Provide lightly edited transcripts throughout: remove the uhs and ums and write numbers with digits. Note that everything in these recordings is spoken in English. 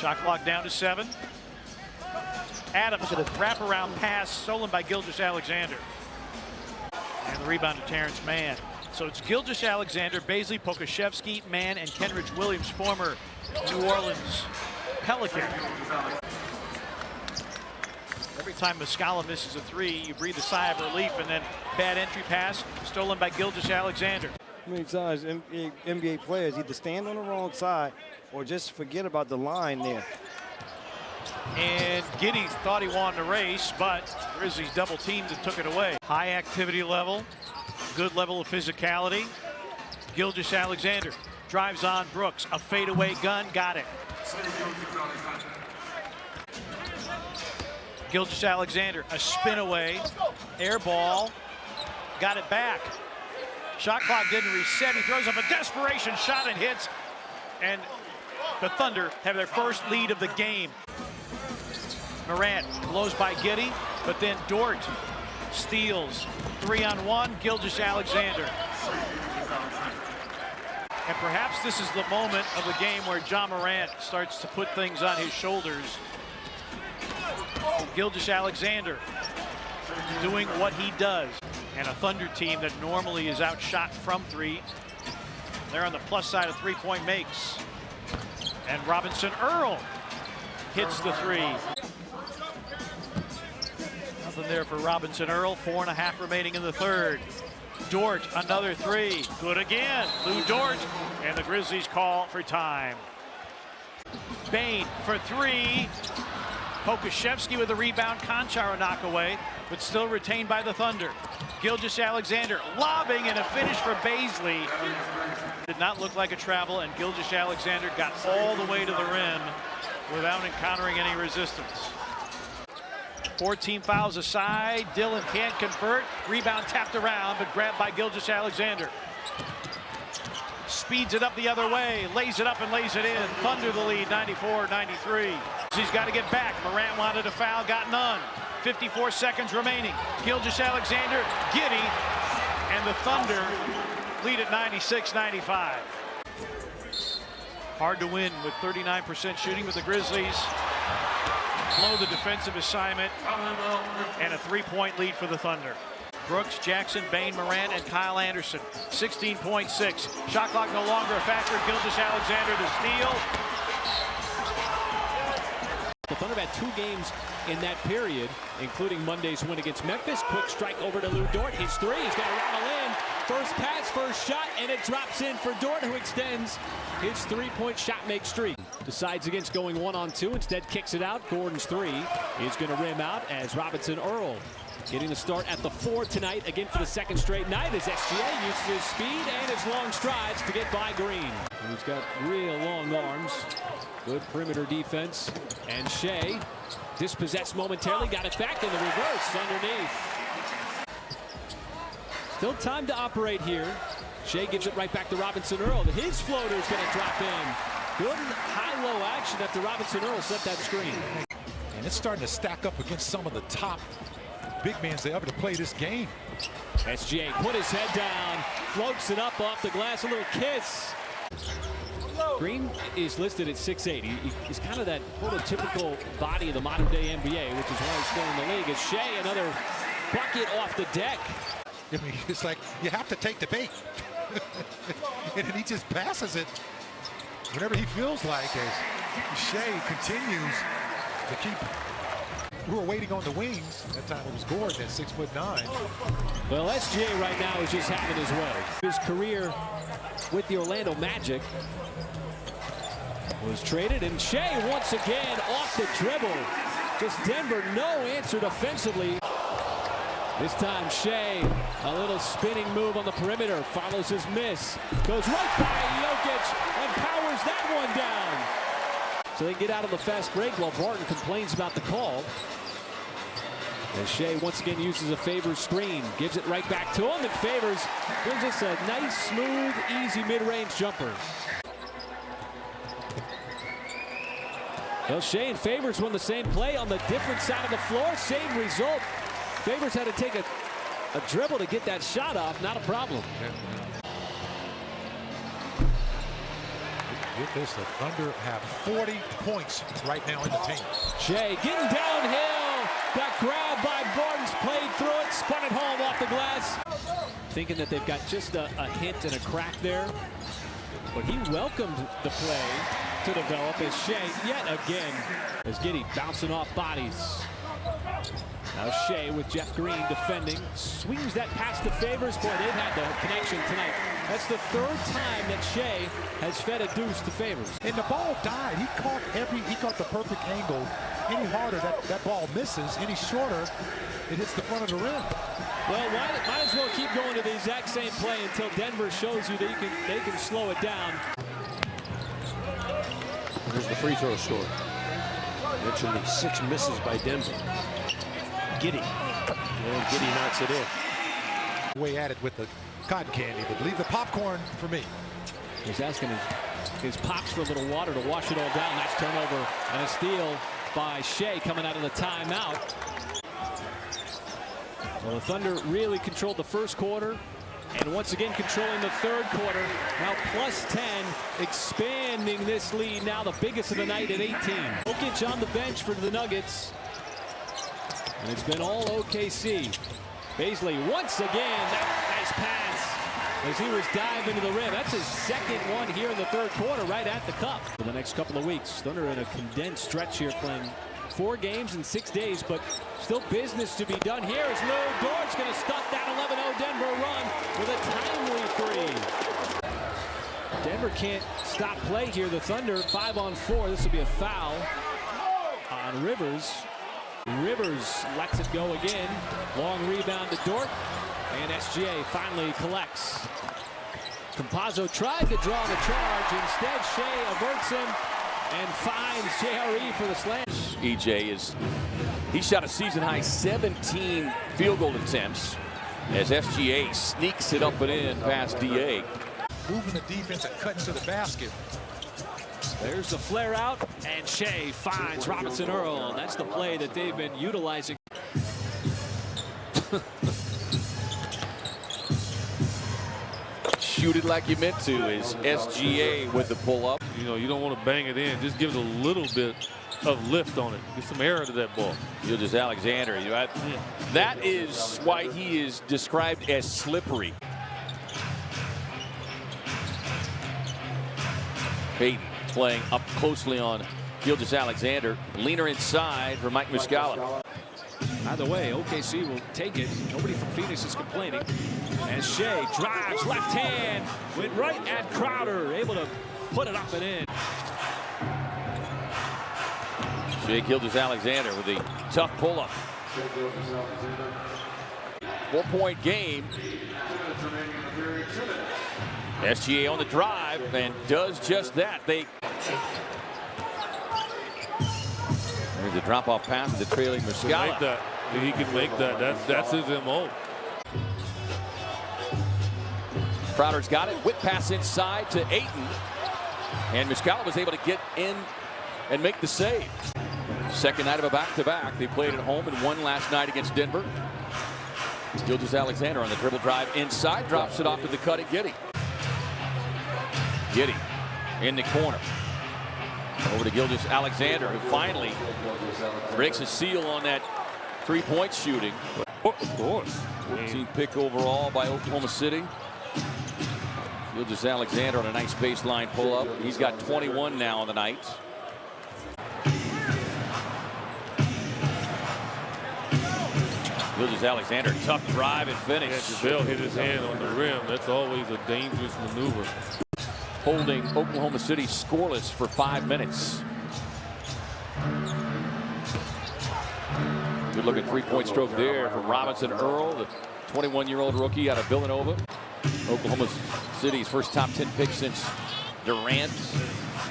Shot clock down to 7. Adams with a wraparound pass stolen by Gilgeous-Alexander. And the rebound to Terrence Mann. So it's Gilgeous-Alexander, Baisley, Pokashevsky, Mann, and Kenrich Williams, former New Orleans Pelican. Every time Muscala misses a 3, you breathe a sigh of relief, and then bad entry pass stolen by Gilgeous-Alexander. Many times NBA players either stand on the wrong side or just forget about the line there. And Giddey thought he wanted to race, but Grizzlies double teamed and took it away. High activity level, good level of physicality. Gilgeous-Alexander drives on Brooks, a fadeaway gun, got it. Gilgeous-Alexander, a spin away, air ball, got it back. Shot clock didn't reset. He throws up a desperation shot and hits. And the Thunder have their first lead of the game. Morant blows by Giddey, but then Dort steals. 3-on-1, Gilgeous-Alexander. And perhaps this is the moment of the game where Ja Morant starts to put things on his shoulders. Gilgeous-Alexander doing what he does. And a Thunder team that normally is outshot from 3. They're on the plus side of 3-point makes. And Robinson Earl hits the 3. Nothing there for Robinson Earl. 4.5 remaining in the third. Dort, another 3. Good again. Lou Dort. And the Grizzlies call for time. Bane for 3. Pokashevsky with a rebound. Conchar a knockaway, but still retained by the Thunder. Gilgeous-Alexander lobbing and a finish for Baisley. Did not look like a travel, and Gilgeous-Alexander got all the way to the rim without encountering any resistance. 14 fouls aside. Dillon can't convert. Rebound tapped around, but grabbed by Gilgeous-Alexander. Speeds it up the other way, lays it up and lays it in. Thunder the lead, 94-93. He's got to get back. Morant wanted a foul, got none. 54 seconds remaining. Gilgeous-Alexander, Giddey, and the Thunder lead at 96-95. Hard to win with 39% shooting, with the Grizzlies blow the defensive assignment, and a 3-point lead for the Thunder. Brooks, Jackson, Bane, Morant, and Kyle Anderson. 16.6. Shot clock no longer a factor. Gilgeous-Alexander to steal. The Thunder had 2 games in that period, including Monday's win against Memphis. Quick strike over to Lou Dort. His 3, he's got to rattle in. First pass, first shot, and it drops in for Dort, who extends his 3-point shot make streak. Decides against going 1-on-2, instead kicks it out. Gordon's 3 is going to rim out as Robinson Earl getting the start at the 4 tonight, again for the 2nd straight night, as SGA uses his speed and his long strides to get by Green. He's got real long arms. Good perimeter defense. And Shai dispossessed momentarily, got it back in the reverse underneath. Still time to operate here. Shai gives it right back to Robinson Earl. His floater is going to drop in. Good high-low action after Robinson Earl set that screen. And it's starting to stack up against some of the top big men they ever to play this game. SGA put his head down, floats it up off the glass, a little kiss. Green is listed at 6'8". He's kind of that prototypical body of the modern-day NBA, which is why he's still in the league. As Shai, another bucket off the deck. I mean, it's like you have to take the bait. And he just passes it whenever he feels like, as Shai continues to keep. We were waiting on the wings. That time it was Gordon at 6'9". Well, SGA right now is just having his way. His career with the Orlando Magic was traded, and Shai once again off the dribble. Just Denver, no answer defensively. This time Shai, a little spinning move on the perimeter, follows his miss, goes right by Jokic and powers that one down. So they get out of the fast break while Barton complains about the call. As Shai once again uses a Favors screen, gives it right back to him, and Favors gives us a nice, smooth, easy mid-range jumper. Well, Shai and Favors won the same play on the different side of the floor, same result. Favors had to take a dribble to get that shot off, not a problem. Get this, the Thunder have 40 points right now in the team. Shai getting downhill. Got grabbed by Barnes, played through it, spun it home off the glass. Thinking that they've got just a hint and a crack there. But he welcomed the play to develop as Shai yet again as Giddey bouncing off bodies. Now Shai with Jeff Green defending, swings that pass to Favors. Boy, they've had the connection tonight. That's the third time that Shai has fed a deuce to Favors. And the ball died. He caught the perfect angle. Any harder, that ball misses. Any shorter, it hits the front of the rim. Well, might as well keep going to the exact same play until Denver shows you that they can slow it down. Here's the free throw score. Mentioned the 6 misses by Denver. Giddey. And Giddey knocks it in. Way at it with the cotton candy, but leave the popcorn for me. He's asking his pops for a little water to wash it all down. Nice turnover and a steal by Shai coming out of the timeout. Well, the Thunder really controlled the first quarter and once again controlling the third quarter. Now plus 10, expanding this lead, now the biggest of the night at 18. Jokic on the bench for the Nuggets. And it's been all OKC. Baisley once again, that nice pass as he was diving to the rim. That's his second one here in the third quarter, right at the cup. For the next couple of weeks, Thunder in a condensed stretch here, playing 4 games in 6 days, but still business to be done here as Lou Dort's going to stop that 11-0 Denver run with a timely 3. Denver can't stop play here. The Thunder 5-on-4. This will be a foul on Rivers. Rivers lets it go again. Long rebound to Dort. And SGA finally collects. Campazzo tried to draw the charge. Instead, Shai averts him and finds JRE for the slam. He shot a season-high 17 field goal attempts as SGA sneaks it up and in past DA. Moving the defense and cutting to the basket. There's the flare out, and Shai finds Robinson Earl. That's the play that they've been utilizing. Shoot it like you meant to is SGA with the pull-up. You know, you don't want to bang it in. Just give it a little bit of lift on it. Get some air to that ball. Gilgeous-Alexander. That is why he is described as slippery. Payton playing up closely on Gilgeous-Alexander. Leaner inside for Mike Muscala. Either way, OKC will take it. Nobody from Phoenix is complaining. As Shai drives left hand, went right at Crowder, able to put it up and in. Shai Gilgeous-Alexander with a tough pull-up. 4-point game. SGA on the drive and does just that. There's a drop-off pass to the trailing Muscala. He can make that. That's his MO. Crowder's got it. Whip pass inside to Ayton. And Muscala was able to get in and make the save. Second night of a back-to-back. They played at home and won last night against Denver. Gilgeous-Alexander on the dribble drive inside. Drops it off to the cutting Giddey. Giddey in the corner. Over to Gilgeous-Alexander, who finally breaks a seal on that three-point shooting. Of course. 14th pick overall by Oklahoma City. Gilgeous-Alexander on a nice baseline pull-up. He's got 21 now on the night. Gilgeous-Alexander, tough drive and finish. Yeah, JaVale hit his hand on the rim. That's always a dangerous maneuver. Holding Oklahoma City scoreless for 5 minutes. Good looking three-point stroke there from Robinson Earl, the 21-year-old rookie out of Villanova. Oklahoma City's first top 10 pick since Durant,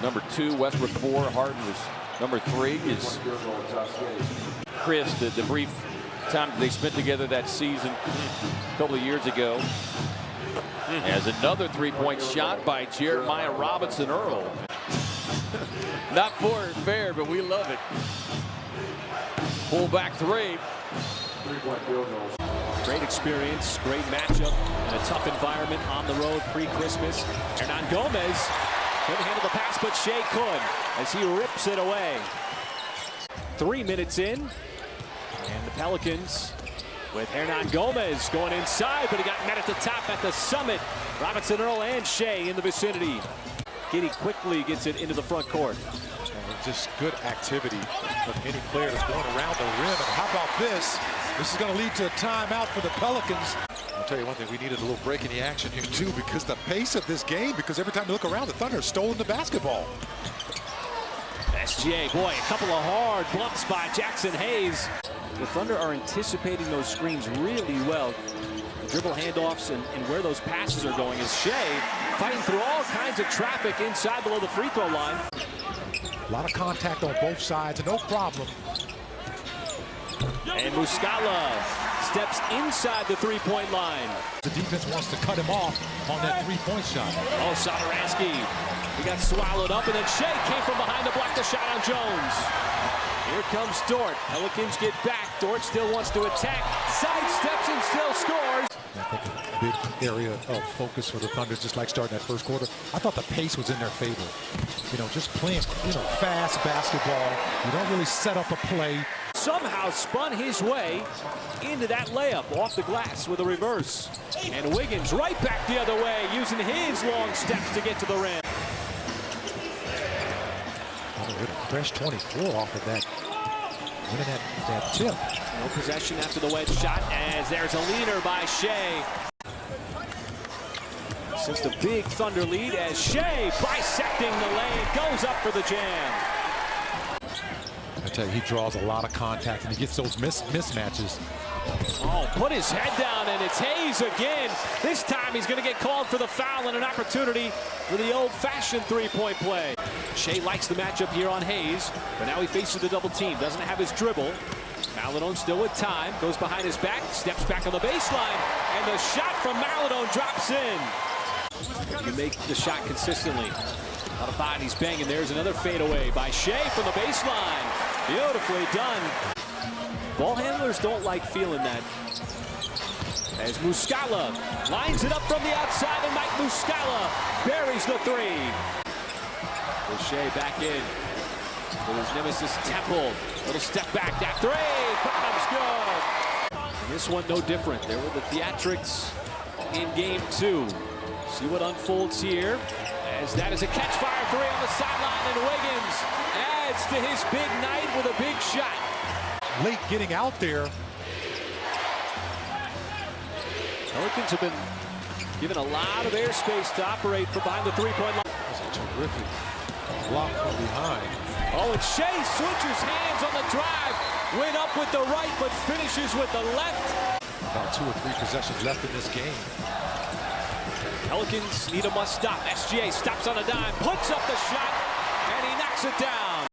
number 2, Westbrook 4, Harden was number 3. Is Chris, the brief time they spent together that season a couple of years ago. As another three-point shot by Jeremiah Robinson Earl. Not fair, but we love it. Pull back 3. Great experience, great matchup, and a tough environment on the road pre-Christmas. Hernan Gomez Couldn't handle the pass, but Shai could as he rips it away. 3 minutes in, and the Pelicans with Hernan Gomez going inside, but he got met at the top at the summit. Robinson Earl and Shai in the vicinity. Giddey quickly gets it into the front court. And just good activity of any player that's going around the rim. And how about this? This is going to lead to a timeout for the Pelicans. I'll tell you one thing, we needed a little break in the action here too, because the pace of this game, because every time you look around, the Thunder have stolen the basketball. SGA, boy, a couple of hard bumps by Jackson Hayes. The Thunder are anticipating those screens really well. The dribble handoffs and where those passes are going is Shai fighting through all kinds of traffic inside below the free throw line. A lot of contact on both sides, no problem. And Muscala steps inside the three-point line. The defense wants to cut him off on that three-point shot. Oh, Satoransky, he got swallowed up, and then Shai came from behind to block the shot on Jones. Here comes Dort. Pelicans get back. Dort still wants to attack. Sidesteps and still scores. I think a big area of focus for the Thunder, just like starting that first quarter. I thought the pace was in their favor. You know, just playing, fast basketball. You don't really set up a play. Somehow spun his way into that layup off the glass with a reverse. And Wiggins right back the other way, using his long steps to get to the rim. Fresh 24 off of that. Winning that tip. No possession after the wedge shot, as there's a leaner by Shai. Since the big Thunder lead, as Shai bisecting the lane, goes up for the jam. I tell you, he draws a lot of contact and he gets those mismatches. Oh, put his head down, and it's Hayes again. This time he's going to get called for the foul and an opportunity for the old-fashioned three-point play. Shai likes the matchup here on Hayes, but now he faces the double team. Doesn't have his dribble. Maladone still with time. Goes behind his back, steps back on the baseline, and the shot from Maladone drops in. You make the shot consistently. A lot of bodies banging. There's another fadeaway by Shai from the baseline. Beautifully done. Ball handlers don't like feeling that. As Muscala lines it up from the outside, and Mike Muscala buries the three. With Shai back in with his nemesis Temple. Little step back, that three, bottom's good. And this one no different. There were the theatrics in game 2. See what unfolds here, as that is a catch-fire three on the sideline, and Wiggins adds to his big night with a big shot. Late getting out there. Pelicans have been given a lot of airspace to operate from behind the three-point line. That's a terrific block from behind. Oh, and Shai switches hands on the drive. Went up with the right, but finishes with the left. About 2 or 3 possessions left in this game. Pelicans need a must-stop. SGA stops on a dime, puts up the shot, and he knocks it down.